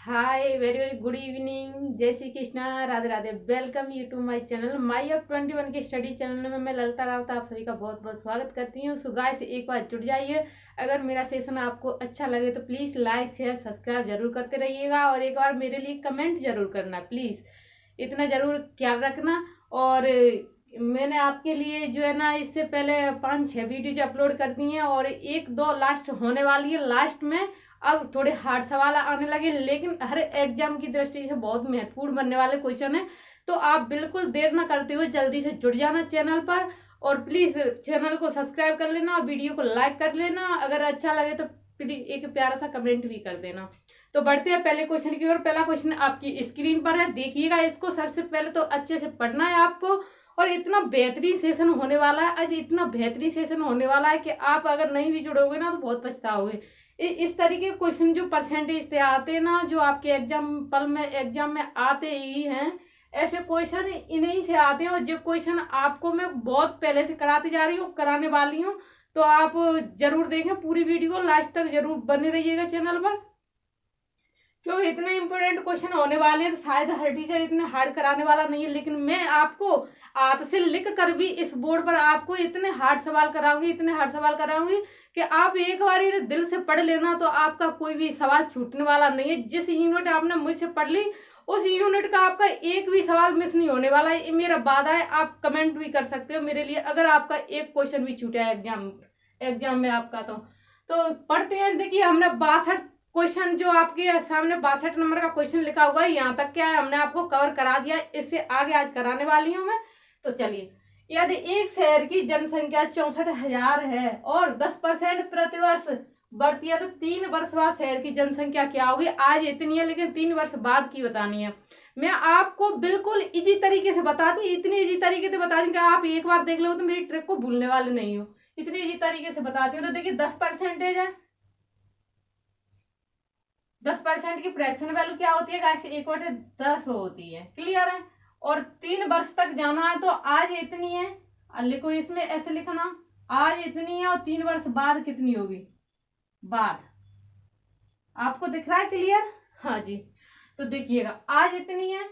हाय, very very good evening. जय Shri Krishna, Radhe Radhe. Welcome you to my channel my of 21 के study channel में मैं ललिता रावत आप सभी का बहुत बहुत स्वागत करती हूँ। सो गाइस, एक बार जुड़ जाइए। अगर मेरा सेशन आपको अच्छा लगे तो प्लीज़ लाइक शेयर सब्सक्राइब जरूर करते रहिएगा और एक बार मेरे लिए कमेंट जरूर करना प्लीज़, इतना जरूर ख्याल रखना। और मैंने आपके लिए जो है ना, इससे पहले 5-6 वीडियोज अपलोड कर दी हैं और एक दो लास्ट होने वाली है। लास्ट में अब थोड़े हार्ड सवाल आने लगे, लेकिन हर एग्जाम की दृष्टि से बहुत महत्वपूर्ण बनने वाले क्वेश्चन है। तो आप बिल्कुल देर ना करते हुए जल्दी से जुड़ जाना चैनल पर और प्लीज चैनल को सब्सक्राइब कर लेना और वीडियो को लाइक कर लेना। अगर अच्छा लगे तो एक प्यारा सा कमेंट भी कर देना। तो बढ़ते हैं पहले क्वेश्चन की ओर। पहला क्वेश्चन आपकी स्क्रीन पर है, देखिएगा इसको। सबसे पहले तो अच्छे से पढ़ना है आपको। और इतना बेहतरीन सेशन होने वाला है आज, इतना बेहतरीन सेशन होने वाला है कि आप अगर नहीं भी जुड़ोगे ना तो बहुत पछताओगे। इस तरीके के क्वेश्चन जो परसेंटेज से आते हैं ना, जो आपके एग्जाम में आते ही हैं, ऐसे क्वेश्चन इन्हीं से आते हैं। और जो क्वेश्चन आपको मैं बहुत पहले से कराते जा रही हूँ, कराने वाली हूँ, तो आप जरूर देखें पूरी वीडियो, लास्ट तक जरूर बने रहिएगा चैनल पर, क्योंकि इतने इंपॉर्टेंट क्वेश्चन होने वाले हैं। तो शायद हर टीचर इतने हार्ड कराने वाला नहीं है, लेकिन मैं आपको हाथ से लिख कर भी इस बोर्ड पर आपको इतने हार्ड सवाल कराऊंगी, इतने हार्ड सवाल कराऊंगी कि आप एक बार इन्हें दिल से पढ़ लेना तो आपका कोई भी सवाल छूटने वाला नहीं है। जिस यूनिट आपने मुझसे पढ़ ली उस यूनिट का आपका एक भी सवाल मिस नहीं होने वाला है, ये मेरा वादा है। आप कमेंट भी कर सकते हो मेरे लिए अगर आपका एक क्वेश्चन भी छूटा है एग्जाम में आपका। तो पढ़ते हैं। देखिए, हमने 62 क्वेश्चन, जो आपके सामने 62 नंबर का क्वेश्चन लिखा हुआ है, यहाँ तक क्या है हमने आपको कवर करा दिया। इससे आगे आज कराने वाली हूँ मैं। तो चलिए, यदि एक शहर की जनसंख्या 64,000 है और 10% प्रतिवर्ष बढ़ती है तो 3 वर्ष बाद शहर की जनसंख्या क्या होगी। आज इतनी है, लेकिन 3 वर्ष बाद की बतानी है। मैं आपको बिल्कुल इजी तरीके से बता दी, इतनी इजी तरीके से बता दी कि आप एक बार देख लो तो मेरी ट्रिक को भूलने वाले नहीं हो। इतनी इजी तरीके से बताती हूँ। तो देखिए, 10% है। 10% की फ्रैक्शन वैल्यू क्या होती है गाइस? 1/10 होती है। क्लियर है? और 3 वर्ष तक जाना है तो आज इतनी है, लिखो इसमें ऐसे लिखना, आज इतनी है और 3 वर्ष बाद कितनी होगी। बाद आपको दिख रहा है? क्लियर? हाँ जी। तो देखिएगा, आज इतनी है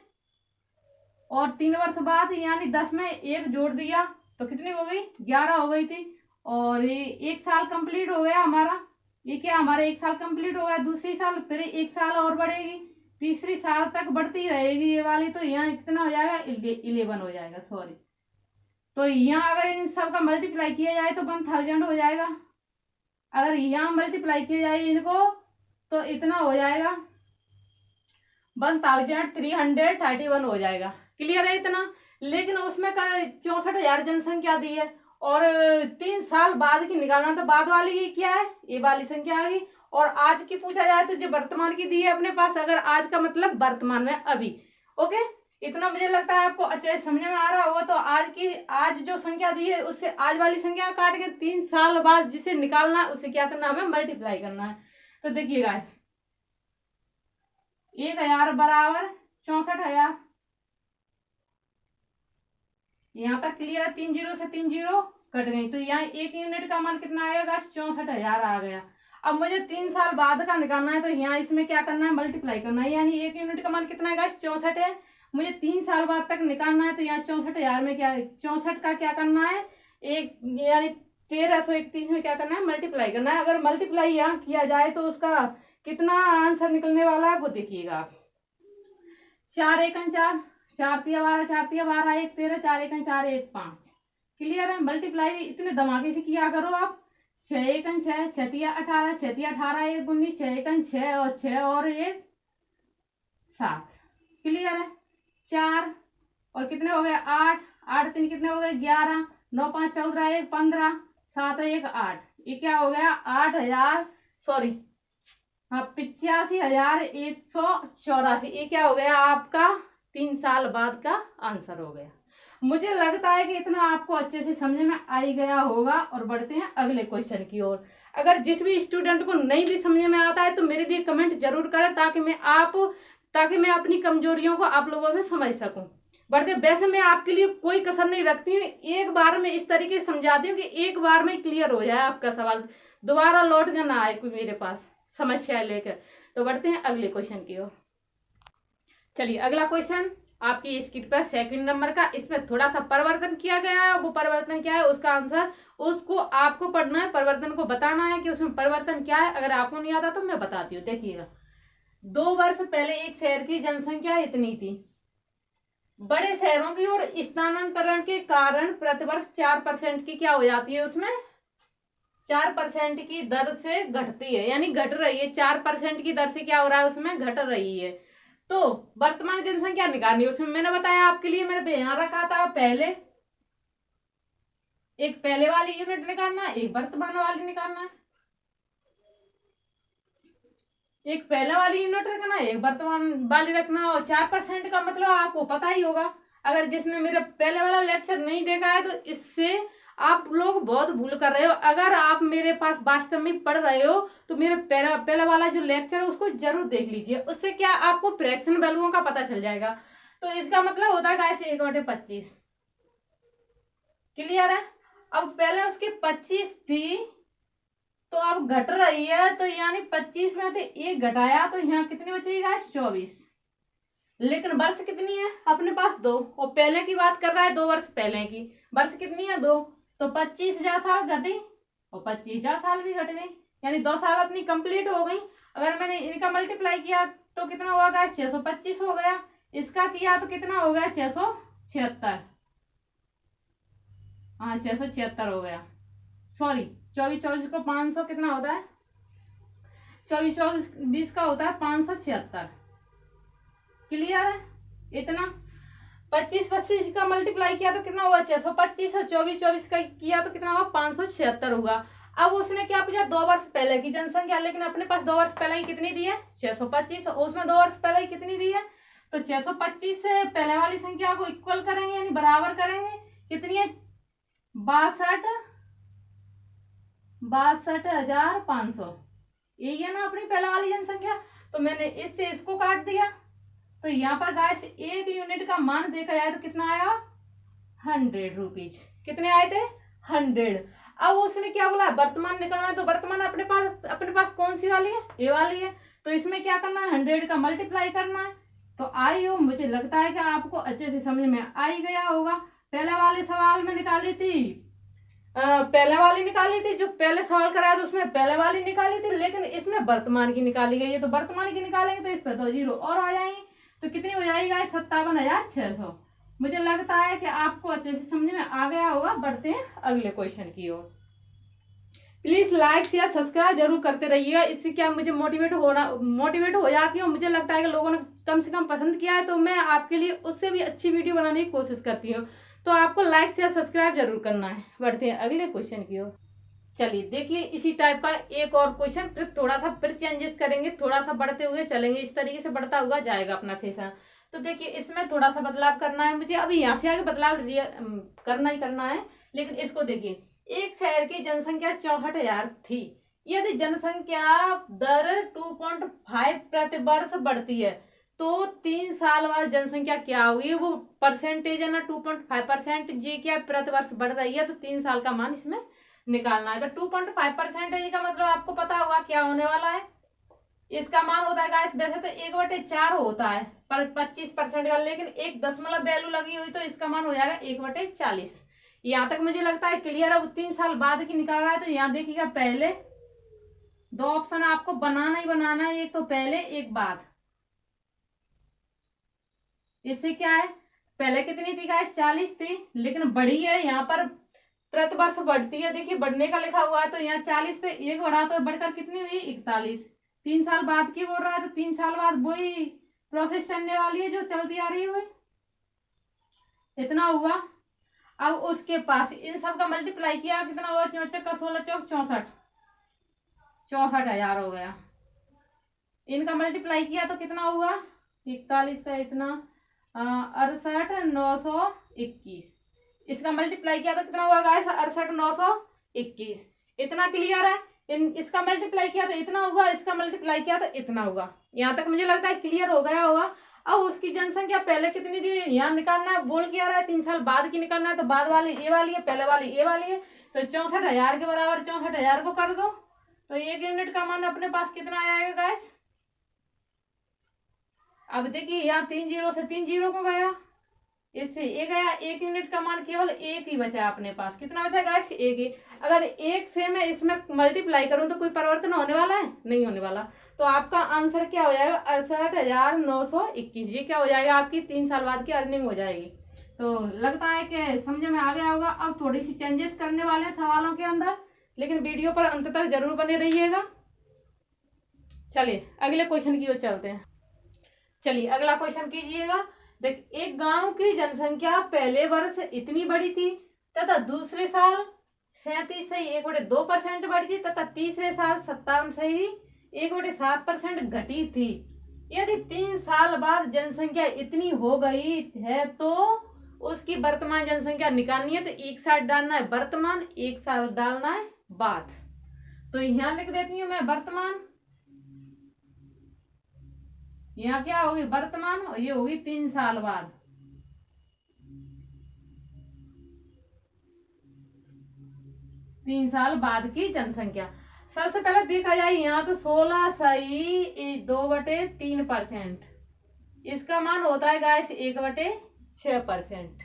और 3 वर्ष बाद, यानी 10 में 1 जोड़ दिया तो कितनी हो गई? 11 हो गई थी। और ये 1 साल कंप्लीट हो गया हमारा। ये क्या, हमारा 1 साल कंप्लीट हो गया। दूसरी साल फिर 1 साल और बढ़ेगी, तीसरी साल तक बढ़ती रहेगी ये वाली। तो यहाँ कितना हो जाएगा? 11 हो जाएगा, सॉरी। तो यहाँ अगर इन सब का मल्टीप्लाई किया जाए तो 1000 हो जाएगा। अगर यहाँ मल्टीप्लाई किया जाए इनको तो इतना हो जाएगा, 1331 हो जाएगा। क्लियर है इतना? लेकिन उसमें 64,000 जनसंख्या दी है और 3 साल बाद की निकालना, तो बाद वाली की क्या है? ये वाली संख्या आ गई। और आज की पूछा जाए तो जो वर्तमान की दी है अपने पास, अगर आज का मतलब वर्तमान में अभी। ओके, इतना मुझे लगता है आपको अच्छे समझ में आ रहा होगा। तो आज जो संख्या दी है उससे आज वाली संख्या काट के 3 साल बाद जिसे निकालना है उसे क्या करना है? हमें मल्टीप्लाई करना है। तो देखिएगा, 1000 बराबर 64,000। यहाँ तक क्लियर है? 3 जीरो से 3 जीरो कट गई, तो यहाँ एक यूनिट का मान कितना आएगा? 64,000 आ गया। अब मुझे 3 साल बाद का निकालना है, तो यहाँ इसमें क्या करना है? मल्टीप्लाई करना है। यानी एक यूनिट का मान कितना है? 64 है। मुझे 3 साल बाद तक निकालना है, तो यहाँ 64,000 में क्या है? 64 का क्या करना है? एक, यानी 1331 में क्या करना है? मल्टीप्लाई करना है। अगर मल्टीप्लाई यहाँ किया जाए तो उसका कितना आंसर निकलने वाला है वो देखिएगा आप। 4 एकन 4, 4 तिया 12, 4 तिया 12, 1 13, 4 एकन 4, 1 5। क्लियर है? मल्टीप्लाई भी इतने धमाके से किया करो आप। 6 एकन 6, 6 तिया 18, 6 तिया 18, 1 19, 6 एकन 6 और 6 और 1 7। क्लियर है? 4 और कितने हो गए? 8, 8 3 कितने हो गए? 11, 9 5 14, 1 15, 7 1 8। ये क्या हो गया? 8,000, सॉरी, हाँ, 85,184। ये क्या हो गया आपका? 3 साल बाद का आंसर हो गया। मुझे लगता है कि इतना आपको अच्छे से समझ में आ ही गया होगा। और बढ़ते हैं अगले क्वेश्चन की ओर। अगर जिस भी स्टूडेंट को नहीं भी समझ में आता है तो मेरे लिए कमेंट जरूर करें, ताकि मैं अपनी कमजोरियों को आप लोगों से समझ सकूं। बढ़ते, वैसे मैं आपके लिए कोई कसर नहीं रखती हूँ, एक बार में इस तरीके से समझाती हूँ कि एक बार में क्लियर हो जाए आपका सवाल, दोबारा लौट कर ना आए कोई मेरे पास समस्या लेकर। तो बढ़ते हैं अगले क्वेश्चन की ओर। चलिए अगला क्वेश्चन आपकी स्क्रीन पर सेकंड नंबर का, इसमें थोड़ा सा परिवर्तन किया गया है। वो परिवर्तन क्या है उसका आंसर उसको आपको पढ़ना है, परिवर्तन को बताना है कि उसमें परिवर्तन क्या है। अगर आपको नहीं आता तो मैं बताती हूँ। देखिएगा, 2 वर्ष पहले एक शहर की जनसंख्या इतनी थी। बड़े शहरों की ओर स्थानांतरण के कारण प्रतिवर्ष 4% की क्या हो जाती है, उसमें 4% की दर से घटती है, यानी घट रही है। 4% की दर से क्या हो रहा है, उसमें घट रही है। तो वर्तमान जनसंख्या निकालनी है। उसमें मैंने बताया आपके लिए, मैंने यहां रखा था पहले, एक पहले वाली यूनिट निकालना है, एक वर्तमान वाली निकालना है। एक पहले वाली यूनिट रखना है, एक वर्तमान वाली रखना है। और 4% का मतलब आपको पता ही होगा। अगर जिसने मेरा पहले वाला लेक्चर नहीं देखा है तो इससे आप लोग बहुत भूल कर रहे हो। अगर आप मेरे पास वास्तव में पढ़ रहे हो तो मेरे पहला वाला जो लेक्चर है उसको जरूर देख लीजिए। उससे क्या आपको फ्रैक्शन वैल्यूओं का पता चल जाएगा। तो इसका मतलब होता है गाइस 1/25। क्लियर है। अब पहले उसकी 25 थी तो अब घट रही है, तो यानी 25 में से एक घटाया तो यहाँ कितनी बचेगी गाइस, 24। लेकिन वर्ष कितनी है अपने पास, 2। और पहले की बात कर रहा है 2 वर्ष पहले की। वर्ष कितनी है, 2। तो 25,000 साल घटी और 25,000 साल भी घट गई, यानी 2 साल अपनी कंप्लीट हो गई। अगर मैंने इनका मल्टीप्लाई किया तो कितना हुआ गाइस, 625 हो गया। इसका किया तो कितना हो गया, 676। हाँ 676 हो गया। सॉरी, 24 को 500 कितना होता है, 24 का होता है 576। क्लियर है। इतना 25 का मल्टीप्लाई किया तो कितना हुआ, 625। और 24 का किया तो कितना हुआ, 576 होगा। अब उसने क्या पूछा, 2 वर्ष पहले की जनसंख्या, लेकिन अपने पास 2 वर्ष पहले ही कितनी दी है, 625। उसमें 2 वर्ष पहले ही कितनी दी है, तो 625 से पहले वाली संख्या को इक्वल करेंगे, यानी बराबर करेंगे। कितनी है, 62,500। यही है ना अपनी पहले वाली जनसंख्या। तो मैंने इससे इसको काट दिया, तो यहाँ पर गाइस एक यूनिट का मान देखा जाए तो कितना आया, 100 रुपीज। कितने आए थे, 100। अब उसने क्या बोला, वर्तमान निकालना है। तो वर्तमान अपने पास कौन सी वाली है, ये वाली है। तो इसमें क्या करना है, 100 का मल्टीप्लाई करना है। तो आई हो, मुझे लगता है कि आपको अच्छे से समझ में आ ही गया होगा। पहले वाले सवाल में निकाली थी, पहले वाली निकाली थी, जो पहले सवाल कराया था उसमें पहले वाली निकाली थी, लेकिन इसमें वर्तमान की निकाली गई है। तो वर्तमान की निकालेंगे तो इस पर 2 जीरो और आ जाएंगे। तो कितनी हो जाएगी, 57,600। मुझे लगता है कि आपको अच्छे से समझ में आ गया होगा। बढ़ते हैं अगले क्वेश्चन की ओर। प्लीज लाइक शेयर सब्सक्राइब जरूर करते रहिएगा। इससे क्या मुझे मोटिवेट हो जाती है। मुझे लगता है कि लोगों ने कम से कम पसंद किया है, तो मैं आपके लिए उससे भी अच्छी वीडियो बनाने की कोशिश करती हूँ। तो आपको लाइक शेयर सब्सक्राइब जरूर करना है। बढ़ते हैं अगले क्वेश्चन की ओर। चलिए देखिए, इसी टाइप का एक और क्वेश्चन, फिर थोड़ा सा फिर चेंजेस करेंगे, थोड़ा सा बढ़ते हुए चलेंगे। इस तरीके से बढ़ता हुआ जाएगा अपना सेशन। तो देखिए, इसमें थोड़ा सा बदलाव करना है मुझे। अभी यहाँ से आगे बदलाव करना ही करना है। लेकिन इसको देखिए, एक शहर की जनसंख्या 64,000 थी। यदि जनसंख्या दर 2.5 प्रति वर्ष बढ़ती है तो 3 साल बाद जनसंख्या क्या होगी, वो परसेंटेज है ना, 2.5% जी क्या प्रति वर्ष बढ़ रही है। तो 3 साल का मान इसमें निकालना है। तो 2.5% का मतलब आपको पता होगा क्या होने वाला है। इसका मान होता है गाइस, वैसे तो 1/4 होता है पर 25% का, लेकिन एक दशमलव वैल्यू लगी हुई तो इसका मान हो जाएगा 1/40। यहाँ तक मुझे लगता है क्लियर। अब 3 साल बाद की निकाल रहा है। तो यहाँ देखिएगा, पहले 2 ऑप्शन आपको बनाना ही बनाना है, एक तो पहले एक बाद। इससे क्या है, पहले कितनी थी गाइस, 40 थी, लेकिन बढ़ी है यहाँ पर, प्रतिवर्ष बढ़ती है। देखिए बढ़ने का लिखा हुआ है, तो यहाँ 40 पे 1 बढ़ा तो बढ़कर कितनी हुई, 41। 3 साल बाद की बोल रहा है, तो 3 साल बाद वही प्रोसेस चलने वाली है जो चलती आ रही है, वही इतना हुआ। अब उसके पास इन सब का मल्टीप्लाई किया, कितना हुआ, 64 का 16 चौक 64, 64,000 हो गया। इनका मल्टीप्लाई किया तो कितना हुआ, 41 का इतना 68,921। इसका मल्टीप्लाई किया तो कितना हुआ गाइस, 68,921। इतना क्लियर है। इसका मल्टीप्लाई किया तो इतना होगा, इसका मल्टीप्लाई किया तो इतना होगा। यहाँ तक मुझे लगता है क्लियर हो गया होगा। अब उसकी जनसंख्या पहले कितनी थी यहाँ निकालना है, बोल क्या रहा है, 3 साल बाद की निकालना है। तो बाद वाली ए वाली है, पहले वाली ए वाली है। तो 64,000 के बराबर 64,000 को कर दो, तो 1 यूनिट का मान अपने पास कितना आएगा गाइस, अब देखिए यहाँ 3 जीरो से 3 जीरो को गया, इससे ये गया, 1 यूनिट का मान केवल एक ही बचा अपने पास। कितना बचा गाइस? एक ही। अगर एक से मैं इसमें मल्टीप्लाई करूं तो कोई परिवर्तन होने वाला है? नहीं होने वाला। तो आपका आंसर क्या हो जाएगा? 68,921। ये क्या हो जाएगा? आपकी 3 साल बाद की अर्निंग हो जाएगी। तो लगता है कि समझ में आ गया होगा। अब थोड़ी सी चेंजेस करने वाले हैं सवालों के अंदर, लेकिन वीडियो पर अंत तक जरूर बने रहिएगा। चलिए अगले क्वेश्चन की ओर चलते हैं। चलिए अगला क्वेश्चन कीजिएगा। देख, एक गांव की जनसंख्या पहले वर्ष इतनी बढ़ी थी तथा दूसरे साल 37.2% बढ़ी थी तथा तीसरे साल 57.7% घटी थी। यदि 3 साल बाद जनसंख्या इतनी हो गई है तो उसकी वर्तमान जनसंख्या निकालनी है। तो एक साल डालना है वर्तमान, एक साल डालना है बाद। तो यहां लिख देती हूँ मैं वर्तमान, यहाँ क्या होगी? वर्तमान, और ये होगी 3 साल बाद। तीन साल बाद की जनसंख्या। सबसे पहले देखा जाए यहाँ तो 16.2/3%, इसका मान होता है गाइस 1/6%।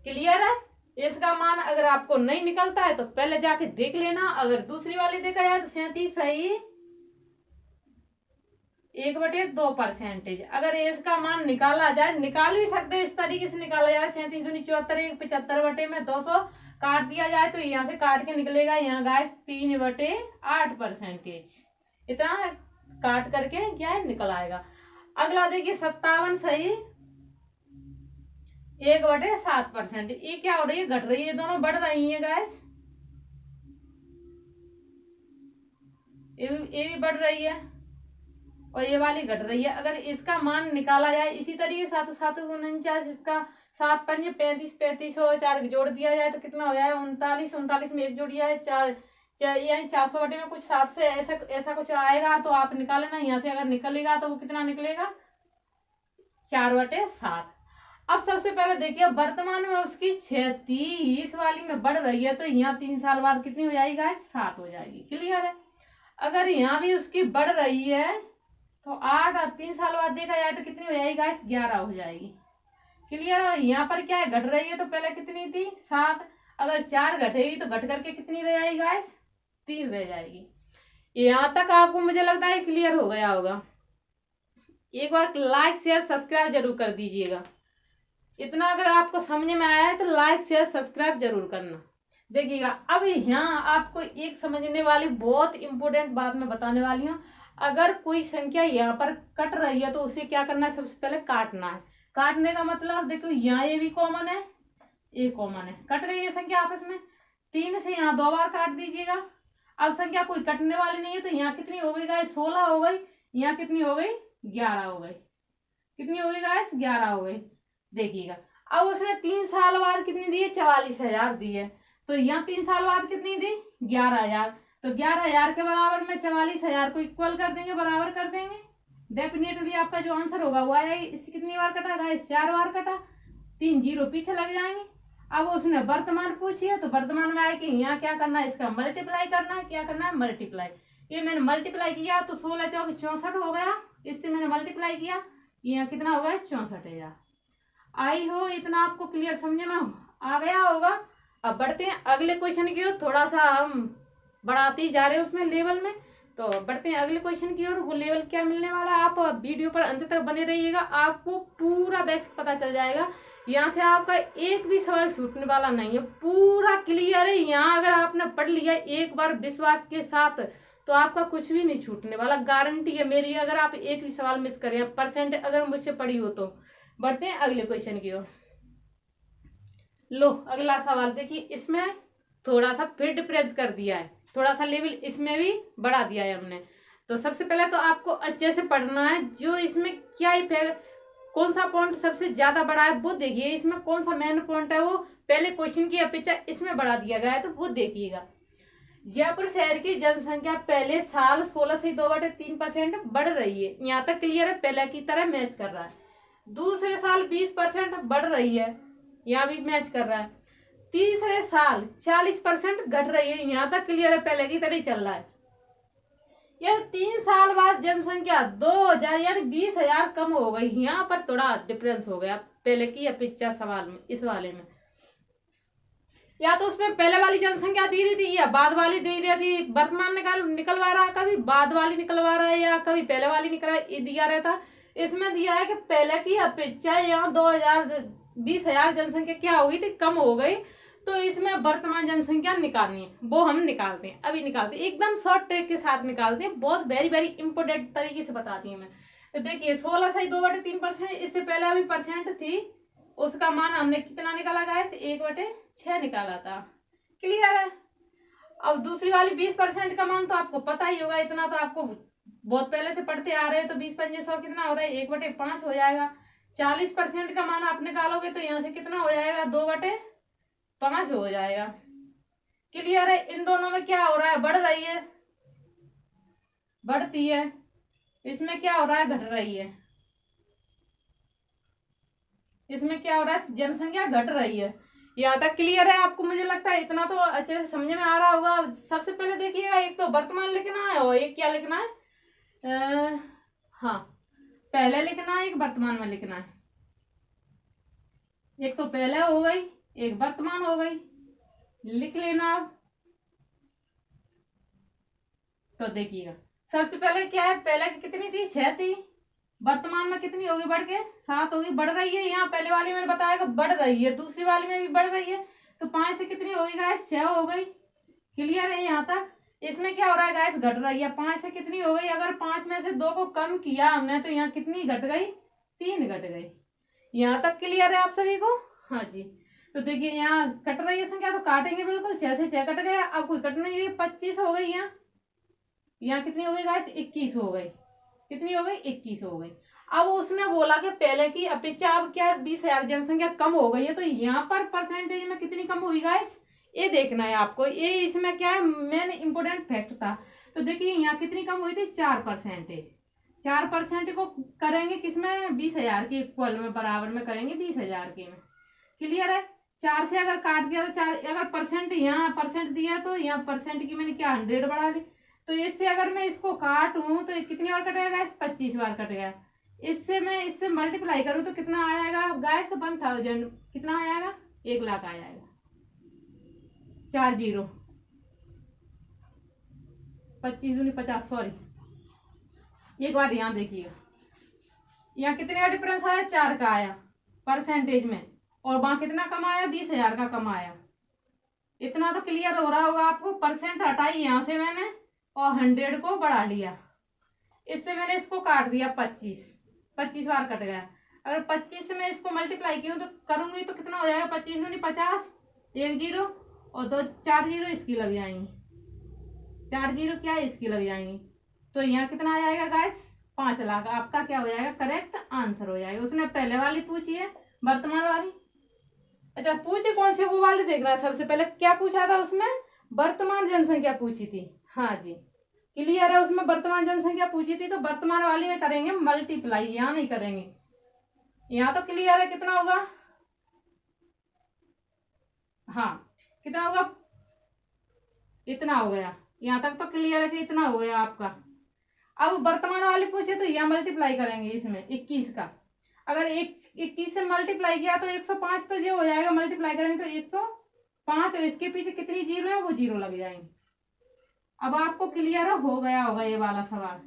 क्लियर है? इसका मान अगर आपको नहीं निकलता है तो पहले जाके देख लेना। अगर दूसरी वाली देखा जाए तो 37.1/2%। अगर इसका मान निकाला जाए, निकाल भी सकते हैं, इस तरीके से निकाला जाए 37 दूनी 74, 75/200 काट दिया जाए तो यहाँ से काट के निकलेगा यहाँ गाइस 3/8%। इतना काट करके क्या है निकल आएगा। अगला देखिए 57.1/7%। ये क्या हो रही है? घट रही है, दोनों बढ़ रही है गाइस। ये भी बढ़ रही है और ये वाली घट रही है। अगर इसका मान निकाला जाए इसी तरीके 7×7=49, इसका 7×5 = 35 और 4 जोड़ दिया जाए तो कितना हो जाएगा? 39। 39 में 1 जोड़ दिया है 4, यानी 400 में कुछ 7 से ऐसा कुछ आएगा। तो आप निकाले ना, यहाँ से अगर निकलेगा तो वो कितना निकलेगा? 4/7। अब सबसे पहले देखिए वर्तमान में उसकी 36 वाली में बढ़ रही है तो यहाँ 3 साल बाद कितनी हो जाएगी गाइस? 7 हो जाएगी। क्लियर है? अगर यहाँ भी उसकी बढ़ रही है तो 8 और 3 साल बाद देखा जाए तो कितनी हो जाएगी गाइस? 11 हो जाएगी। क्लियर है? यहाँ पर क्या है? घट रही है तो पहले कितनी थी? 7। अगर 4 घटेगी तो घट करके कितनी रह जाएगी गाइस? 3 रह जाएगी। यहाँ तक आपको मुझे लगता है क्लियर हो गया होगा। एक बार लाइक शेयर सब्सक्राइब जरूर कर दीजिएगा। इतना अगर आपको समझ में आया है तो लाइक शेयर सब्सक्राइब जरूर करना। देखिएगा अब यहाँ आपको एक समझने वाली बहुत इंपॉर्टेंट बात मैं बताने वाली हूँ। अगर कोई संख्या यहाँ पर कट रही है तो उसे क्या करना है? सबसे पहले काटना है। काटने का मतलब देखो यहाँ ये भी कॉमन है, ये कॉमन है, कट रही है संख्या आपस में। 3 से यहाँ 2 बार काट दीजिएगा। अब संख्या कोई कटने वाली नहीं है तो यहाँ कितनी हो गई गाइस? 16 हो गई। यहाँ कितनी हो गई? 11 हो गई। कितनी हो गई गाइस? 11 हो गई। देखिएगा अब उसने 3 साल बाद कितनी दी है? 44,000 दी है। तो यहाँ 3 साल बाद कितनी दी? 11,000। तो 11,000 के बराबर में 44,000 को इक्वल कर देंगे, बराबर कर देंगे। डेफिनेटली आपका जो आंसर होगा वो आएगा। इससे कितनी बार कटा गाइस? 4 बार कटा। 3 जीरो पीछे लग जाएंगे। अब उसने वर्तमान पूछी है तो वर्तमान में आए कि यहाँ क्या करना है? इसका मल्टीप्लाई करना है। क्या करना है? मल्टीप्लाई। ये मैंने मल्टीप्लाई किया तो 16 × 4 = 64 हो गया। इससे मैंने मल्टीप्लाई किया, यहाँ कितना हो गया? 64,000। आई हो इतना आपको क्लियर समझ में आ गया होगा। अब बढ़ते हैं अगले क्वेश्चन की ओर। थोड़ा सा हम बढ़ाते ही जा रहे हैं उसमें लेवल में, तो बढ़ते हैं अगले क्वेश्चन की ओर। वो लेवल क्या मिलने वाला है? आप वीडियो पर अंत तक बने रहिएगा, आपको पूरा बेसिक पता चल जाएगा। यहाँ से आपका एक भी सवाल छूटने वाला नहीं है, पूरा क्लियर है। यहाँ अगर आपने पढ़ लिया एक बार विश्वास के साथ तो आपका कुछ भी नहीं छूटने वाला, गारंटी है मेरी। अगर आप एक भी सवाल मिस करें, परसेंट अगर मुझसे पढ़ी हो तो। बढ़ते हैं अगले क्वेश्चन की ओर। लो अगला सवाल देखिए, इसमें थोड़ा सा फिर डिफरेंस कर दिया है, थोड़ा सा लेवल इसमें भी बढ़ा दिया है हमने। तो सबसे पहले तो आपको अच्छे से पढ़ना है, जो इसमें क्या इफेक्ट, कौन सा पॉइंट सबसे ज्यादा बड़ा है वो देखिए। इसमें कौन सा मेन पॉइंट है वो पहले क्वेश्चन की अपेक्षा इसमें बढ़ा दिया गया है, तो वो देखिएगा। जयपुर शहर की जनसंख्या पहले साल 16 से 2/3% बढ़ रही है, यहाँ तक क्लियर है, पहले की तरह मैच कर रहा है। दूसरे साल 20% बढ़ रही है, यहाँ भी मैच कर रहा है। तीसरे साल 40% घट रही है, यहाँ तक क्लियर है, पहले की तरह ही चल रहा है। ये 3 साल बाद जनसंख्या 2000 यानी 20,000 कम हो गई। यहाँ पर थोड़ा डिफरेंस हो गया पहले की अपेक्षा सवाल में, इस वाले में। या तो उसमें पहले वाली जनसंख्या दी रही थी या बाद वाली दे रही थी। वर्तमान निकलवा रहा है, कभी बाद वाली निकलवा रहा है या कभी पहले वाली दिया रहता। इसमें दिया है कि पहले की अपेक्षा यहाँ 20,000 जनसंख्या क्या हो गई थी, कम हो गई। तो इसमें वर्तमान जनसंख्या निकालनी है, वो हम निकालते हैं, अभी निकालते हैं, एकदम शॉर्ट ट्रिक के साथ निकालते हैं, बहुत वेरी वेरी इंपोर्टेंट तरीके से बताती हूँ मैं। तो देखिए 16 से 2/3%, इससे पहले अभी परसेंट थी, उसका मान हमने कितना निकाला गाइस, 1/6 निकाला था। क्लियर है। अब दूसरी वाली 20% का मान तो आपको पता ही होगा, इतना तो आपको बहुत पहले से पढ़ते आ रहे हैं। तो 20×5 कितना होता है, 1/5 हो जाएगा। 40% का मान आप निकालोगे तो यहाँ से कितना हो जाएगा, 2/5 हो जाएगा। क्लियर है। इन दोनों में क्या हो रहा है, बढ़ रही है, बढ़ती है। इसमें क्या हो रहा है, घट रही है। इसमें क्या हो रहा है, जनसंख्या घट रही है। यहाँ तक क्लियर है आपको, मुझे लगता है इतना तो अच्छे से समझ में आ रहा होगा। सबसे पहले देखिएगा, एक तो वर्तमान लिखना है और एक क्या लिखना है, हाँ पहले लिखना है, एक वर्तमान में लिखना है। एक तो पहले हो गई, एक वर्तमान हो गई, लिख लेना आप। तो देखिएगा सबसे पहले क्या है, पहले कितनी थी, 6 थी, वर्तमान में कितनी होगी, बढ़ के 7 होगी, बढ़ रही है। यहाँ पहले वाली में बताया कि बढ़ रही है, दूसरी वाली में भी बढ़ रही है। तो 5 से कितनी होगी गाइस, 6 हो गई। क्लियर है यहाँ तक। इसमें क्या हो रहा है गाइस, घट रही है। 5 से कितनी हो गई, अगर 5 में से 2 को कम किया हमने तो यहाँ कितनी घट गई, 3 घट गई। यहाँ तक क्लियर है आप सभी को। हाँ जी। तो देखिए यहाँ कट रही है संख्या, तो काटेंगे बिल्कुल, 6 से 6 कट गया। अब कोई कट नहीं रही, 25 हो गई। यहाँ कितनी हो गई गाइस, 21 हो गई। कितनी हो गई, 21 हो गई। अब उसने बोला कि पहले की अपेक्षा अब क्या 20,000 जनसंख्या कम हो गई है। तो यहाँ पर परसेंटेज में कितनी कम हुई गाइस, ये देखना है आपको। ये इसमें क्या है, मेन इंपोर्टेंट फैक्ट था। तो देखिए यहाँ कितनी कम हुई थी, 4%। 4% को करेंगे किसमें, 20,000 के इक्वल में, बराबर में करेंगे 20,000 के में। क्लियर है। 4 से अगर काट दिया तो 4, अगर परसेंट यहाँ परसेंट दिया तो यहाँ परसेंट की मैंने क्या 100 बढ़ा ली। तो इससे अगर मैं इसको काटूं तो कितनी बार कटेगा गाइस, 25 बार कटेगा। इससे मैं इससे मल्टीप्लाई करूं तो कितना आ जाएगा गाइस, 1000, कितना आ जाएगा, 1 लाख आ जाएगा। 4 0, 25 दूनी 50, सॉरी। एक बार यहाँ देखिएगा, यहाँ कितने का डिफरेंस आया, 4 का आया परसेंटेज में, और वहां कितना कम आया, 20,000 का कम आया। इतना तो क्लियर हो रहा होगा आपको। परसेंट हटाई यहाँ से मैंने और 100 को बढ़ा लिया। इससे मैंने इसको काट दिया, 25 बार कट गया। अगर 25 से मैं इसको मल्टीप्लाई की तो करूंगी तो कितना हो जाएगा, 25 दूनी 50, 1 0 और 2 4 0 इसकी लग जाएंगी, 4 0 क्या है, इसकी लग जाएंगी। तो यहाँ कितना आ जाएगा गाइस, 5 लाख। आपका क्या हो जाएगा, करेक्ट आंसर हो जाएगा। उसने पहले वाली पूछी है, वर्तमान वाली। अच्छा पूछे कौन सी, वो वाली देखना है। सबसे पहले क्या पूछा था उसमें, वर्तमान जनसंख्या पूछी थी। हाँ जी क्लियर है, उसमें वर्तमान जनसंख्या पूछी थी। तो वर्तमान वाली में करेंगे मल्टीप्लाई, यहाँ नहीं करेंगे। यहाँ तो क्लियर है कितना होगा, हाँ कितना होगा, इतना हो गया। यहाँ तक तो क्लियर है कि इतना हो गया आपका। अब वर्तमान वाली पूछे तो यहाँ मल्टीप्लाई करेंगे इसमें 21 का। अगर 21 से मल्टीप्लाई किया तो 105 तो ये हो जाएगा, मल्टीप्लाई करेंगे तो 105, और इसके पीछे कितनी जीरो है, वो जीरो लग जाएंगे। अब आपको क्लियर हो गया होगा ये वाला सवाल।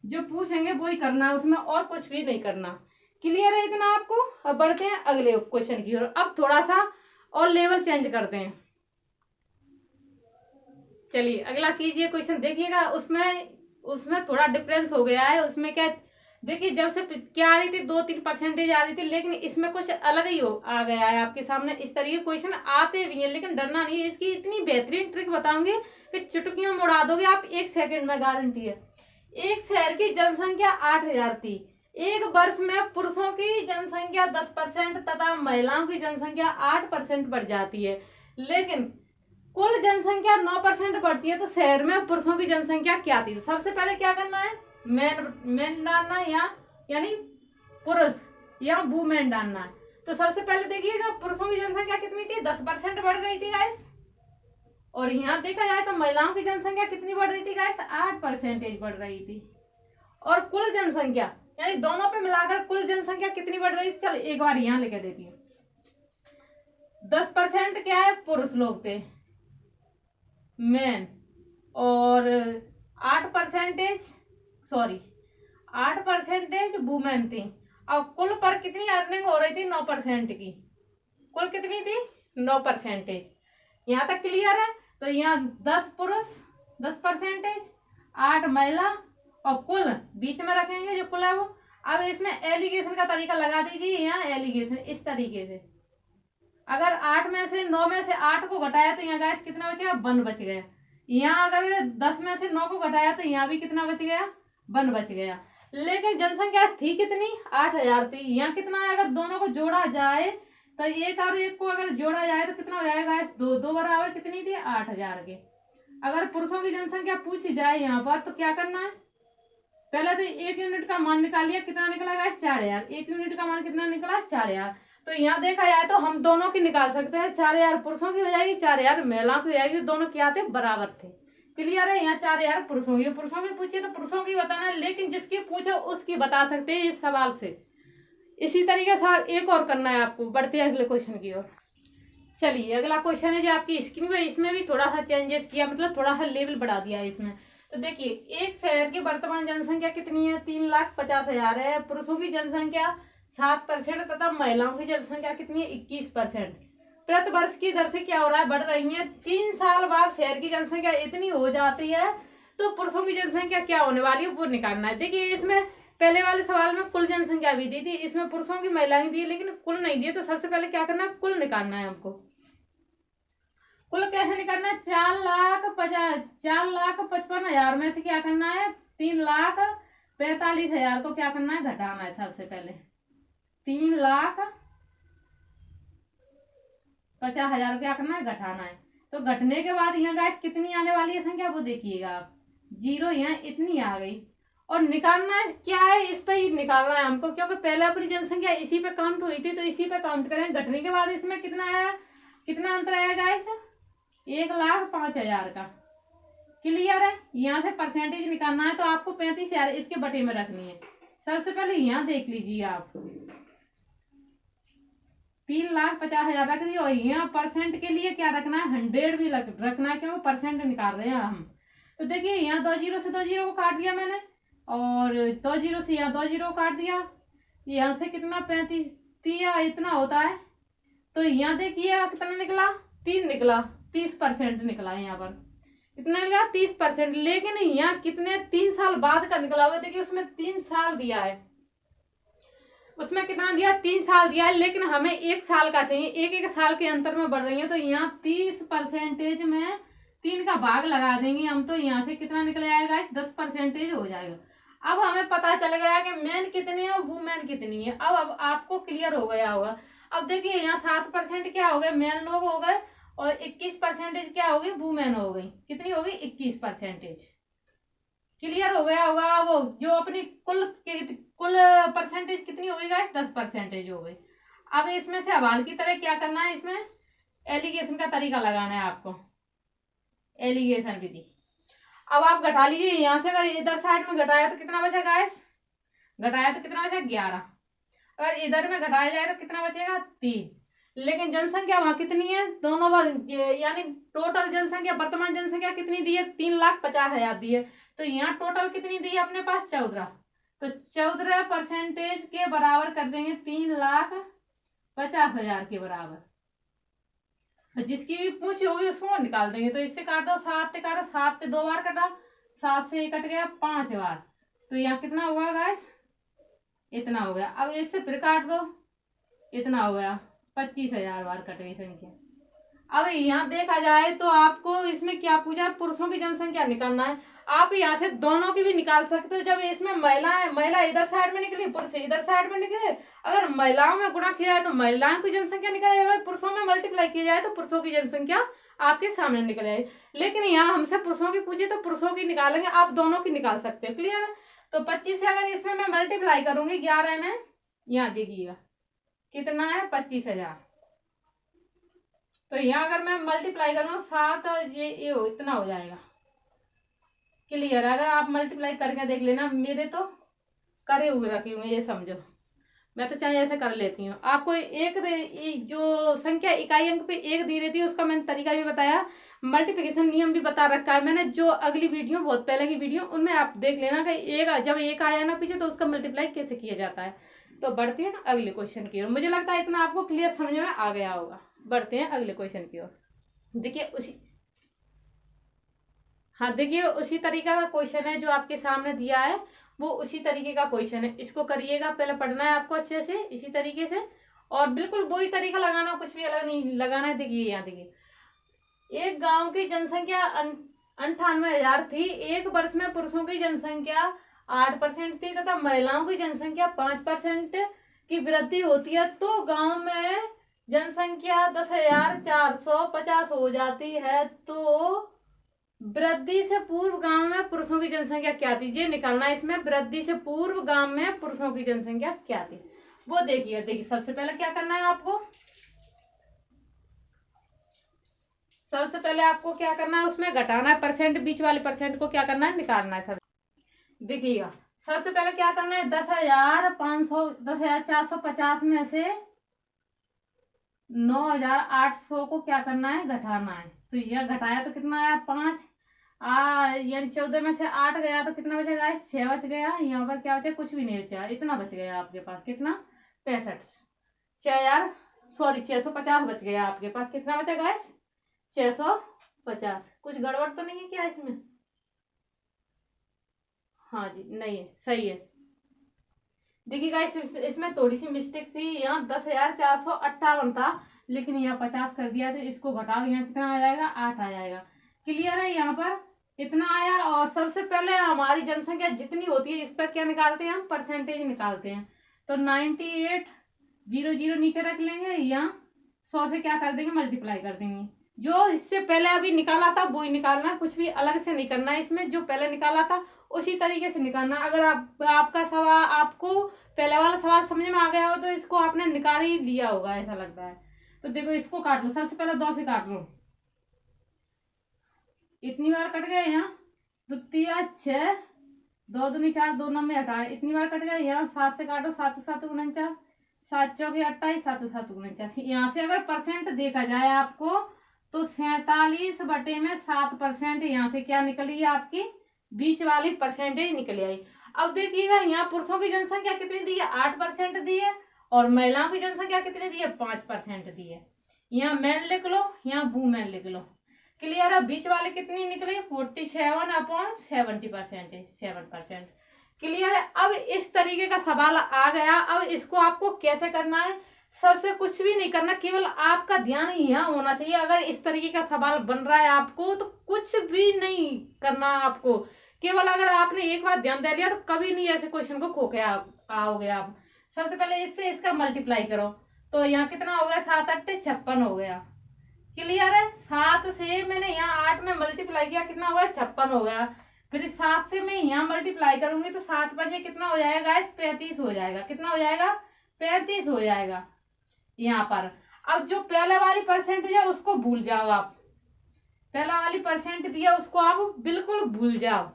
जो पूछेंगे वो ही करना है, उसमें और कुछ भी नहीं करना। क्लियर है इतना आपको। अब बढ़ते हैं अगले क्वेश्चन की ओर। अब थोड़ा सा और लेवल चेंज करते हैं। चलिए अगला कीजिए क्वेश्चन, देखिएगा उसमें थोड़ा डिफरेंस हो गया है। उसमें क्या, देखिए जब से क्या आ रही थी, 2-3% आ रही थी, लेकिन इसमें कुछ अलग ही आ गया है आपके सामने। इस तरीके क्वेश्चन आते भी हैं, लेकिन डरना नहीं है। इसकी इतनी बेहतरीन ट्रिक बताऊंगी कि चुटकियों में उड़ा दोगे आप 1 सेकंड में, गारंटी है। एक शहर की जनसंख्या 8,000 थी। एक वर्ष में पुरुषों की जनसंख्या 10% तथा महिलाओं की जनसंख्या 8% बढ़ जाती है, लेकिन कुल जनसंख्या 9% बढ़ती है। तो शहर में पुरुषों की जनसंख्या क्या थी। तो सबसे पहले क्या करना है, मैन डालना है यहाँ, यानी पुरुष, यहाँ वुमेन डालना है। तो सबसे पहले देखिएगा पुरुषों की जनसंख्या कितनी थी, 10% बढ़ रही थी गाइस। और यहाँ देखा जाए तो महिलाओं की जनसंख्या कितनी बढ़ रही थी गाइस, 8% बढ़ रही थी। और कुल जनसंख्या यानी दोनों पे मिलाकर कुल जनसंख्या कितनी बढ़ रही थी, चल एक बार यहाँ लिख देती हूँ। 10% क्या है, पुरुष लोग थे, मैन, और 8% वुमेन थी। अब कुल पर कितनी अर्निंग हो रही थी, 9% की। कुल कितनी थी, 9%। यहाँ तक क्लियर है। तो यहाँ 10 पुरुष, 10%, 8 महिला, और कुल बीच में रखेंगे जो कुल है वो। अब इसमें एलिगेशन का तरीका लगा दीजिए, यहाँ एलिगेशन इस तरीके से, अगर 9 में से 8 को घटाया तो यहाँ गाइस कितना बचेगा, 1 बच गया। यहाँ अगर 10 में से 9 को घटाया तो यहाँ भी कितना बच गया, 1 बच गया। लेकिन जनसंख्या थी कितनी, 8000 थी। यहाँ कितना है, अगर दोनों को जोड़ा जाए तो एक और एक को अगर जोड़ा जाए तो कितना हो जाएगा, इस दो बराबर कितनी थी, 8000 के। अगर पुरुषों की जनसंख्या पूछी जाए यहाँ पर तो क्या करना है, पहले तो 1 यूनिट का मान निकाल लिया, कितना निकला गाइस, 4000। 1 यूनिट का मान कितना निकला, 4000। तो यहाँ देखा जाए तो हम दोनों की निकाल सकते हैं, 4000 पुरुषों की हो जाएगी, 4000 महिलाओं की हो जाएगी। दोनों क्या थे, बराबर थे। क्लियर है। यहाँ 4000 पुरुषों की पूछिए तो पुरुषों की बताना है, लेकिन जिसकी पूछे उसकी बता सकते हैं इस सवाल से। इसी तरीके से एक और करना है आपको, बढ़ते हैं अगले क्वेश्चन की ओर। चलिए अगला क्वेश्चन है जो आपकी स्क्रीन में, इसमें भी थोड़ा सा चेंजेस किया, मतलब थोड़ा सा लेवल बढ़ा दिया है इसमें। तो देखिए, एक शहर की वर्तमान जनसंख्या कितनी है, 3,50,000 है। पुरुषों की जनसंख्या 7% तथा महिलाओं की जनसंख्या कितनी है, 21%। प्रति वर्ष की दर से क्या हो रहा है, बढ़ रही है। 3 साल बाद शहर की जनसंख्या इतनी हो जाती है तो पुरुषों की जनसंख्या क्या होने वाली है वो निकालना है। देखिए, इसमें पहले वाले सवाल में कुल जनसंख्या भी दी थी, इसमें पुरुषों की महिलाएं दी, लेकिन कुल नहीं दिए। तो सबसे पहले क्या करना है, कुल निकालना है हमको। कुल कैसे निकालना है, 4,55,000 में से क्या करना है, 3,45,000 को क्या करना है, घटाना है। सबसे पहले 3,50,000 क्या करना है, घटाना है। तो घटने के बाद यहाँ गाइस कितनी आने वाली है संख्या, वो देखिएगा आप, 0 यहाँ इतनी आ गई। और निकालना है क्या है, इस पे ही निकालना है हमको, क्योंकि पहले अपनी जनसंख्या इसी पे काउंट हुई थी तो इसी पे काउंट करें। घटने के बाद इसमें कितना आया, कितना अंतर आया गाइस, 1,05,000 का। क्लियर है। यहाँ से परसेंटेज निकालना है तो आपको 35,000 इसके बटे में रखनी है। सबसे पहले यहाँ देख लीजिए आप, 3,50,000 रख दिए, और यहाँ परसेंट के लिए क्या रखना है, 100 भी रखना है, क्योंकि परसेंट निकाल रहे हैं हम। तो देखिए, यहाँ 2 जीरो से 2 जीरो को काट दिया मैंने, और 2 जीरो से यहाँ 2 जीरो को काट दिया। यहाँ से कितना, 35 इतना होता है। तो यहाँ देखिए कितना निकला, 3 निकला, 30% निकला। यहाँ पर कितना निकला, 30%। लेकिन यहाँ कितने, 3 साल बाद का निकला हुआ। देखिए उसमें 3 साल दिया है, उसमें कितना दिया, 3 साल दिया है, लेकिन हमें 1 साल का चाहिए। एक साल के अंतर में बढ़ रही है। तो यहाँ 30% में 3 का भाग लगा देंगे हम, तो यहाँ से कितना निकल आएगा, 10% हो जाएगा। अब हमें पता चल गया कि मैन कितनी है और वुमेन कितनी है। अब आपको क्लियर हो गया होगा। अब देखिए, यहाँ 7% क्या हो गए, मैन लोग हो गए, और 21% क्या हो गई, वुमेन हो गई। कितनी हो गई, 21%। क्लियर हो गया होगा। वो जो अपनी कुल परसेंटेज कितनी हो गई गाइस, 10% हो गई। अब इसमें से हवाल की तरह क्या करना है, इसमें एलिगेशन का तरीका लगाना है आपको, एलिगेशन विधि। अब आप घटा लीजिए, यहाँ से अगर इधर साइड में घटाया तो कितना बचा गाइस, घटाया तो कितना बचा, 11। अगर इधर में घटाया जाए तो कितना बचेगा, 3। लेकिन जनसंख्या वहां कितनी है, दोनों यानी टोटल जनसंख्या, वर्तमान जनसंख्या कितनी दी है, 3,50,000 दी है। तो यहाँ टोटल कितनी दी है अपने पास, 14। तो 14% के बराबर कर देंगे, 3,50,000 के बराबर। तो जिसकी भी पूछी होगी उसको निकाल देंगे। तो इससे काट दो, 7 से काटो, 7 से 2 बार कटा, 7 से कट गया 5 बार। तो यहाँ कितना हुआ गाइस, इतना हो गया। अब इससे फिर काट दो, इतना हो गया, 25,000 बार कट गई संख्या। अब यहाँ देखा जाए तो आपको इसमें क्या पूछा, पुरुषों की जनसंख्या निकालना है। आप यहाँ से दोनों की भी निकाल सकते हो। जब इसमें महिला इधर साइड में निकली, पुरुष इधर साइड में निकले, अगर महिलाओं में गुणा किया जाए तो महिलाओं की जनसंख्या निकल जाए, अगर पुरुषों में मल्टीप्लाई किया जाए तो पुरुषों की जनसंख्या आपके सामने निकल जाए। लेकिन यहाँ हमसे पुरुषों की पूछी तो पुरुषों की निकालेंगे, आप दोनों की निकाल सकते हो। क्लियर है। तो 25 से अगर इसमें मैं मल्टीप्लाई करूंगी 11 में, यहाँ देखिएगा कितना है, 25,000। तो यहाँ अगर मैं मल्टीप्लाई करूँ 7, ये इतना हो जाएगा। क्लियर है? अगर आप मल्टीप्लाई करके देख लेना, मेरे तो करे हुए रखे हुए, ये समझो। मैं तो चाहे ऐसे कर लेती हूँ। आपको जो संख्या इकाई अंक पे एक दी रहती है उसका मैंने तरीका भी बताया, मल्टीप्लिकेशन नियम भी बता रखा है मैंने। जो अगली वीडियो, बहुत पहले की वीडियो, उनमें आप देख लेना कि जब एक आया ना पीछे तो उसका मल्टीप्लाई कैसे किया जाता है। तो बढ़ते हैं अगले क्वेश्चन की ओर। मुझे लगता है इतना आपको क्लियर समझ में आ गया होगा। बढ़ते हैं अगले क्वेश्चन की ओर। देखिए देखिए उसी तरीका का क्वेश्चन है जो आपके सामने दिया है, वो उसी तरीके का क्वेश्चन है। इसको करिएगा, पहले पढ़ना है आपको अच्छे से इसी तरीके से, और बिल्कुल वही तरीका लगाना, कुछ भी अलग नहीं लगाना है। देखिए यहाँ देखिए, एक गांव की जनसंख्या 98,000 थी। एक वर्ष में पुरुषों की जनसंख्या 8% थी तथा महिलाओं की जनसंख्या 5% की वृद्धि होती है, तो गांव में जनसंख्या 10,450 हो जाती है। तो वृद्धि से पूर्व गांव में पुरुषों की जनसंख्या क्या थी, ये निकालना है इसमें। वृद्धि से पूर्व गांव में पुरुषों की जनसंख्या क्या थी वो देखिए। सबसे पहले क्या करना है आपको, सबसे पहले आपको क्या करना है, उसमें घटाना है परसेंट, बीच वाले परसेंट को क्या करना है, निकालना है। सब देखिएगा, सबसे पहले क्या करना है, 10,450 में से 9,800 को क्या करना है, घटाना है। तो यह घटाया तो कितना आया, 5, यानी 14 में से 8 गया तो कितना बचेगा, 6 बच गया। यहाँ पर क्या बचा, कुछ भी नहीं बचा, इतना बच गया आपके पास, कितना, 65, 650 बच गया आपके पास। कितना बचा गाइस, 650। कुछ गड़बड़ तो नहीं है क्या इसमें? हाँ जी, नहीं है, सही है। देखिए गाइस, इसमें थोड़ी सी मिस्टेक थी। यहाँ 10,458 था, लेकिन यहाँ 50 कर दिया, तो इसको घटाओ, यहाँ कितना आ जाएगा, 8 आ जाएगा। क्लियर है? यहाँ पर इतना आया। और सबसे पहले हमारी जनसंख्या जितनी होती है इस पर क्या निकालते हैं हम, परसेंटेज निकालते हैं। तो 98,00 नीचे रख लेंगे, यहाँ 100 से क्या कर देंगे, मल्टीप्लाई कर देंगे। जो इससे पहले अभी निकाला था वो ही निकालना, कुछ भी अलग से नहीं करना है इसमें। जो पहले निकाला था उसी तरीके से निकालना। अगर आपका सवाल, आपको पहले वाला सवाल समझ में आ गया हो तो इसको आपने निकाल ही लिया होगा, ऐसा लगता है। तो देखो, इसको काट लो, सबसे पहले 2 से काट लो, इतनी बार कट गया। यहाँ 2 तिया 6, 2 दूनी 4, 2 नंबर हटाए, इतनी बार कट गया। यहाँ 7 से काटो, 7 7 49, 7 चौके 28, 7 7 49। यहाँ से अगर परसेंट देखा जाए आपको तो 47/7% यहाँ से क्या निकली है, आपकी बीच वाली परसेंटेज निकली आई। अब देखिएगा, यहाँ पुरुषों की जनसंख्या कितनी दी है, 8% दी है, और महिलाओं की जनसंख्या कितनी दी है, 5% दी है। यहाँ मैन लिख लो, यहाँ वूमेन लिख लो। क्लियर है? बीच वाले कितनी निकली, 47/70%, 7%। क्लियर है? अब इस तरीके का सवाल आ गया। अब इसको आपको कैसे करना है, सबसे कुछ भी नहीं करना, केवल आपका ध्यान यहाँ होना चाहिए। अगर इस तरीके का सवाल बन रहा है आपको तो कुछ भी नहीं करना आपको, केवल अगर आपने एक बार ध्यान दे लिया तो कभी नहीं ऐसे क्वेश्चन को खो के आओगे आप। सबसे पहले इससे इसका मल्टीप्लाई करो, तो यहाँ कितना हो गया, 7 8 56 हो गया। क्लियर है? 7 से मैंने यहाँ 8 में मल्टीप्लाई किया, कितना हो गया, 56 हो गया। फिर 7 से मैं यहाँ मल्टीप्लाई करूंगी तो 7 5 कितना हो जाएगा, 35 हो जाएगा। कितना हो जाएगा, 35 हो जाएगा यहाँ पर। अब जो पहले वाली परसेंटेज है उसको भूल जाओ आप, पहला वाली परसेंट दिया उसको आप बिल्कुल भूल जाओ।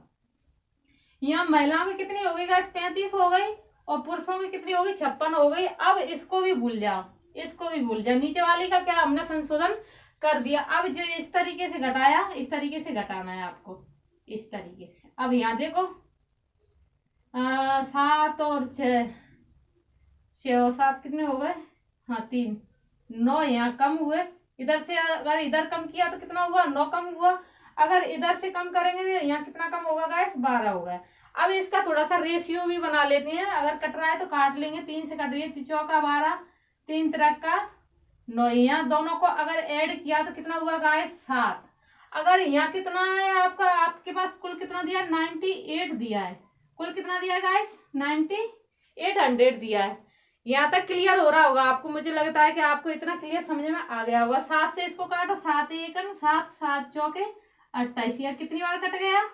यहाँ महिलाओं की कितनी हो गई, 35 हो गई, और पुरुषों की कितनी हो गई, 56 हो गई। अब इसको भी भूल जाओ, इसको भी भूल जाओ। नीचे वाली का क्या हमने संशोधन कर दिया। अब जो इस तरीके से घटाया, इस तरीके से घटाना है आपको, इस तरीके से। अब यहाँ देखो, 7 और 6, 6 और 7 कितने हो गए, हाँ 3, 9 यहाँ कम हुए। इधर से अगर इधर कम किया तो कितना हुआ, 9 कम हुआ। अगर इधर से कम करेंगे तो यहाँ कितना कम होगा गाइस, 12 हो गया। अब इसका थोड़ा सा रेशियो भी बना लेते हैं। अगर कट रहा है तो काट लेंगे, 3 से कट रही है, 3 चौका 12, 3 तिरक का 9। यहाँ दोनों को अगर ऐड किया तो कितना हुआ गाइस, 7। अगर यहाँ कितना है आपका, आपके पास कुल कितना दिया, 98 दिया है। कुल कितना दिया है गाइस, 9800 दिया है। यहाँ तक क्लियर हो रहा होगा आपको, मुझे लगता है कि आपको इतना क्लियर समझ में आ गया होगा। 7 से इसको काटो, 7 1 7, 7 चौके 28। यहाँ कितनी बार कट गया,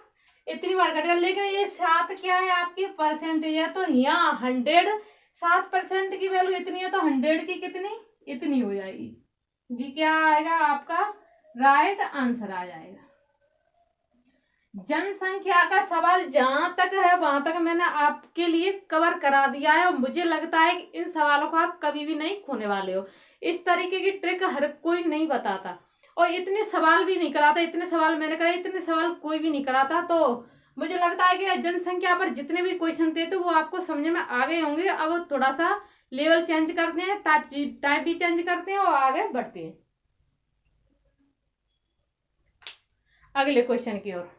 इतनी बार कट गया। लेकिन ये 7 क्या है, आपकी परसेंटेज है, तो यहाँ 100, 7% की वैल्यू इतनी है तो 100 की कितनी, इतनी हो जाएगी। जी क्या आएगा आपका राइट आंसर आ जाएगा। जनसंख्या का सवाल जहां तक है वहां तक मैंने आपके लिए कवर करा दिया है और मुझे लगता है कि इन सवालों को आप कभी भी नहीं खोने वाले हो। इस तरीके की ट्रिक हर कोई नहीं बताता और इतने सवाल भी नहीं कराता। इतने सवाल मैंने कराए, इतने सवाल कोई भी नहीं कराता। तो मुझे लगता है कि जनसंख्या पर जितने भी क्वेश्चन थे तो वो आपको समझ में आ गए होंगे। अब थोड़ा सा लेवल चेंज करते हैं, टाइप भी चेंज करते हैं और आगे बढ़ते हैं अगले क्वेश्चन की ओर।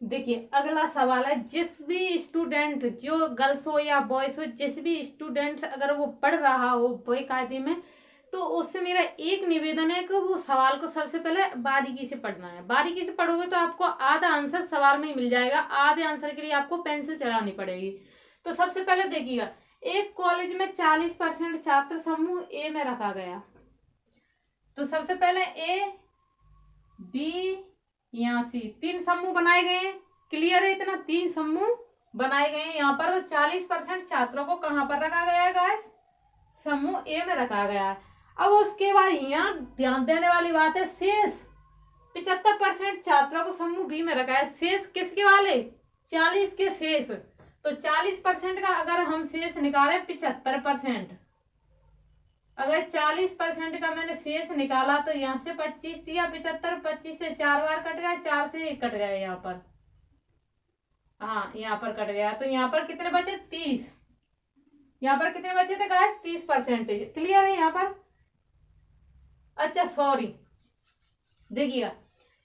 देखिए अगला सवाल है, जिस भी स्टूडेंट, जो गर्ल्स हो या बॉयज हो, जिस भी स्टूडेंट अगर वो पढ़ रहा हो बेकायदे में, तो उससे मेरा एक निवेदन है कि वो सवाल को सबसे पहले बारीकी से पढ़ना है। बारीकी से पढ़ोगे तो आपको आधा आंसर सवाल में ही मिल जाएगा। आधे आंसर के लिए आपको पेंसिल चलानी पड़ेगी। तो सबसे पहले देखिएगा, एक कॉलेज में 40% छात्र समूह ए में रखा गया। तो सबसे पहले ए, बी या सी, 3 समूह बनाए गए। क्लियर है? इतना 3 समूह बनाए गए। यहाँ पर 40% छात्रों को कहां पर रखा गया है गाइस? समूह ए में रखा गया है। अब उसके बाद यहाँ ध्यान देने वाली बात है, शेष 75% छात्रों को समूह बी में रखा है। शेष किसके वाले? 40 के शेष। तो 40% का अगर हम शेष निकालें 75%, अगर 40% का मैंने शेष निकाला तो यहाँ से 25 दिया, 75, 25 से 4 बार कट गया, 4 से 1 कट गया यहाँ पर। हाँ यहाँ पर कट गया। तो यहाँ पर कितने बचे? 30। यहाँ पर कितने बचे थे गाइस? 30%। क्लियर है यहाँ पर? अच्छा सॉरी, देखिएगा,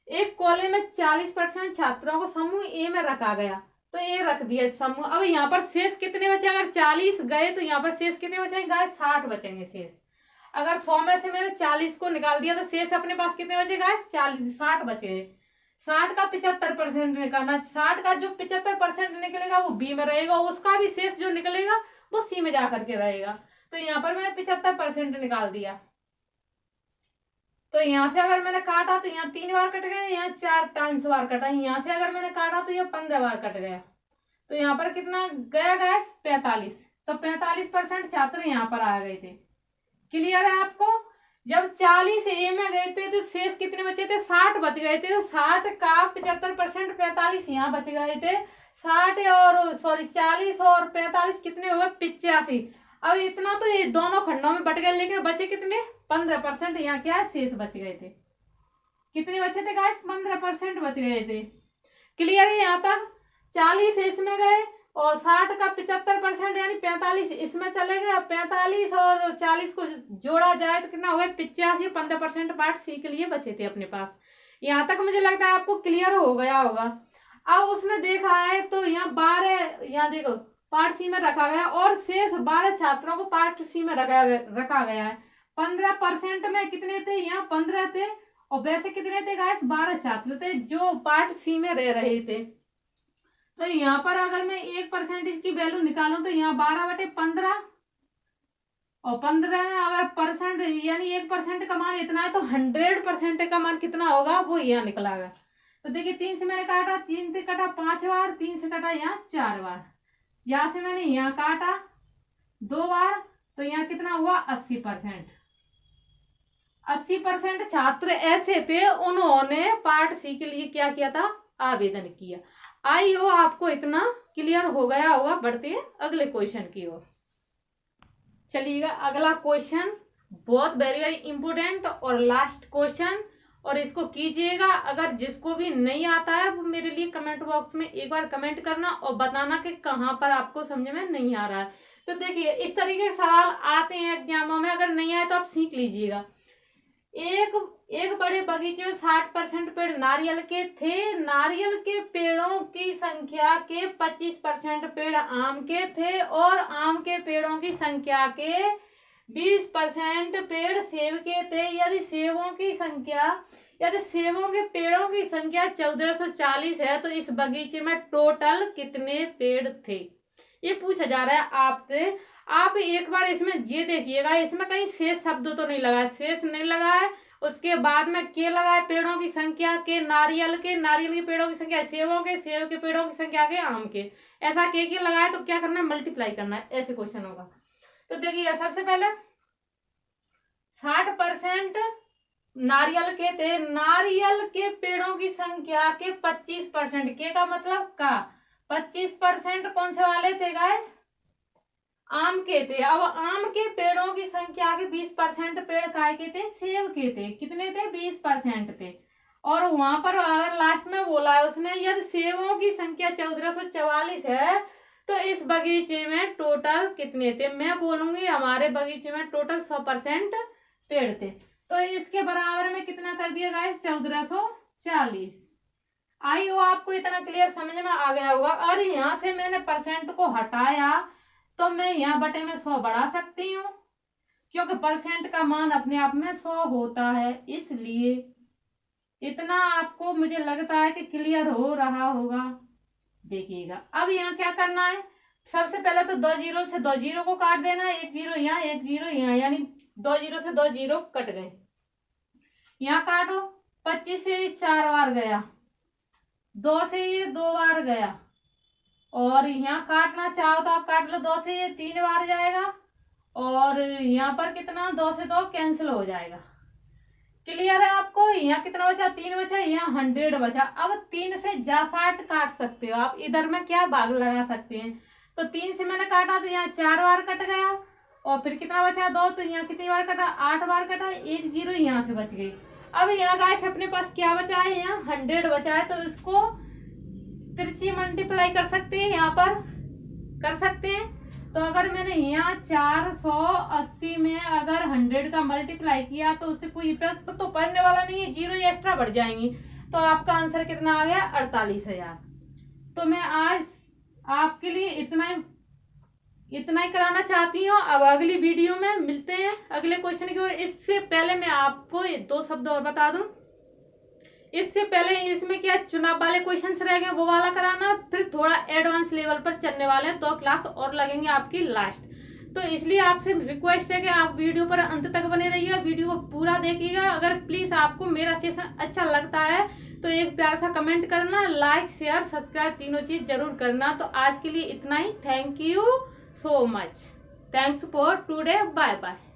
एक कॉलेज में 40% छात्रों को समूह ए में रखा गया, तो ए रख दिया समूह। अब यहाँ पर शेष कितने बचे? अगर 40 गए तो यहाँ पर शेष कितने बचेंगे गाइस? 60 बचेंगे शेष। अगर 100 में से मैंने 40 को निकाल दिया तो शेष अपने पास कितने बचे गाइस? 40, 60 बचे। 60 का 75% निकालना। 60 का जो 75% निकलेगा वो बी में रहेगा, उसका भी शेष जो निकलेगा वो सी में जाकर के रहेगा। तो यहाँ पर मैंने 75% निकाल दिया। तो यहाँ से अगर मैंने काटा तो यहाँ 3 बार कट गया, यहाँ 4 टाइम्स बार कटा। यहाँ से अगर मैंने काटा तो यहाँ 15 बार कट गया। तो यहाँ पर कितना गया गैस? 45। तो 45% छात्र यहाँ पर आ गए थे। क्लियर है आपको? जब 40 ए में गए थे तो शेष कितने बचे थे? 60 बच गए थे। तो 60 का 75%, 45 यहाँ बच गए थे। 60 और सॉरी 40 और 45 कितने हो गए? 85। अब इतना तो ये दोनों खंडों में बट गए, लेकिन बचे कितने? 15%। यहाँ क्या शेष बच गए थे? कितने बचे थे गाइस? 15% बच गए थे। क्लियर है यहाँ तक? 40 इसमें गए और 60 का 75% यानी 45 इसमें चले गए। 45 और 40 को जोड़ा जाए तो कितना हो गया? 85। 15% पार्ट सी के लिए बचे थे अपने पास। यहाँ तक मुझे लगता है आपको क्लियर हो गया होगा। अब उसने देखा है तो यहाँ 12, यहाँ देखो पार्ट सी में रखा गया और शेष 12 छात्रों को पार्ट सी में रखा गया है। 15% में कितने थे? यहाँ 15 थे और वैसे कितने थे गाइस? 12 छात्र थे जो पार्ट सी में रह रहे थे। तो यहाँ पर अगर मैं 1% की वैल्यू निकालूं तो यहाँ 12/15 और 15 अगर परसेंट यानी 1% का मान इतना है तो 100% का मान कितना होगा? वो यहाँ निकला है। तो देखिए 3 से मैंने काटा, 3 से कटा 5 बार, 3 से कटा यहाँ 4 बार, यहाँ से मैंने यहाँ काटा 2 बार, तो यहाँ कितना हुआ? 80%। 80% छात्र ऐसे थे उन्होंने पार्ट सी के लिए क्या किया था? आवेदन किया। आई हो आपको इतना क्लियर हो गया होगा। बढ़ते हैं अगले क्वेश्चन की ओर। चलिएगा अगला क्वेश्चन बहुत वेरी वेरी इंपोर्टेंट और लास्ट क्वेश्चन, और इसको कीजिएगा। अगर जिसको भी नहीं आता है वो मेरे लिए कमेंट बॉक्स में एक बार कमेंट करना और बताना कि कहाँ पर आपको समझ में नहीं आ रहा है। तो देखिए इस तरीके के सवाल आते हैं एग्जामों में, अगर नहीं आए तो आप सीख लीजिएगा। एक बड़े बगीचे में 60% पेड़ नारियल के थे। नारियल के पेड़ों की संख्या के 25% पेड़ आम के थे और आम के पेड़ों की संख्या के 20% पेड़ सेब के थे। यदि सेबों के पेड़ों की संख्या 1440 है तो इस बगीचे में टोटल कितने पेड़ थे? ये पूछा जा रहा है आपसे। आप एक बार इसमें ये देखिएगा, इसमें कहीं शेष शब्द तो नहीं लगा है, शेष नहीं लगा है। उसके बाद में के लगा है पेड़ों की संख्या के, नारियल के पेड़ों की संख्या, सेब के पेड़ों की संख्या के, आम के, ऐसा के लगा है। तो क्या करना है? मल्टीप्लाई करना है। ऐसे क्वेश्चन होगा। तो देखिए सबसे पहले 60% नारियल के थे, नारियल के पेड़ों की संख्या के 25%, के का मतलब का 25% कौन से वाले थे गाइस? आम के थे। अब आम के पेड़ों की संख्या के 20% पेड़ काय के थे? सेब के थे। कितने थे? 20% थे। और वहां पर अगर लास्ट में बोला है उसने, यदि सेबों की संख्या 1444 है तो इस बगीचे में टोटल कितने थे? मैं बोलूंगी हमारे बगीचे में टोटल 100% पेड़ थे। तो इसके बराबर में कितना कर दिया गाइस? 1440। आई हो आपको इतना क्लियर समझ में आ गया होगा। और यहां से मैंने परसेंट को हटाया तो मैं यहाँ बटे में 100 बढ़ा सकती हूँ, क्योंकि परसेंट का मान अपने आप में 100 होता है। इसलिए इतना आपको मुझे लगता है कि क्लियर हो रहा होगा। देखिएगा अब यहाँ क्या करना है, सबसे पहले तो 2 जीरो से 2 जीरो को काट देना है। 1 जीरो यहाँ, 1 जीरो यहाँ, यानी 2 जीरो से 2 जीरो कट गए। यहाँ काटो, 25 से 4 बार गया, 2 से ये 2 बार गया, और यहाँ काटना चाहो तो आप काट लो, 2 से ये 3 बार जाएगा, और यहाँ पर कितना 2 से 2 कैंसिल हो जाएगा। क्लियर है आपको? यहाँ कितना बचा? 3 बचा, यहाँ 100 बचा। अब 3 से जा 60 काट सकते हो आप, इधर में क्या भाग लगा सकते हैं। तो 3 से मैंने काटा तो यहाँ 4 बार कट गया, और फिर कितना बचा? 2, तो यहाँ कितनी बार कटा? 8 बार कटा। 1 जीरो यहाँ से बच गई। अब यहाँ गाइस अपने पास क्या बचा है? यहाँ 100 बचा है, तो इसको तिरछी मल्टीप्लाई कर सकते हैं, यहाँ पर कर सकते हैं। तो अगर मैंने यहाँ 480 में अगर 100 का मल्टीप्लाई किया तो उससे कोई इफेक्ट तो पड़ने वाला नहीं है, जीरो एक्स्ट्रा बढ़ जाएंगी। तो आपका आंसर कितना आ गया? 48,000। तो मैं आज आपके लिए इतना ही कराना चाहती हूँ। अब अगली वीडियो में मिलते हैं अगले क्वेश्चन की ओर। इससे पहले मैं आपको 2 शब्द और बता दूं। इससे पहले इसमें क्या चुनाव वाले क्वेश्चंस रह गए, वो वाला कराना, फिर थोड़ा एडवांस लेवल पर चलने वाले हैं, 2 क्लास और लगेंगे आपकी लास्ट। तो इसलिए आपसे रिक्वेस्ट है कि आप वीडियो पर अंत तक बने रहिएगा, वीडियो को पूरा देखिएगा। अगर प्लीज आपको मेरा सेशन अच्छा लगता है तो एक प्यार सा कमेंट करना, लाइक शेयर सब्सक्राइब तीनों चीज जरूर करना। तो आज के लिए इतना ही। Thank you so much. Thanks for today. Bye bye.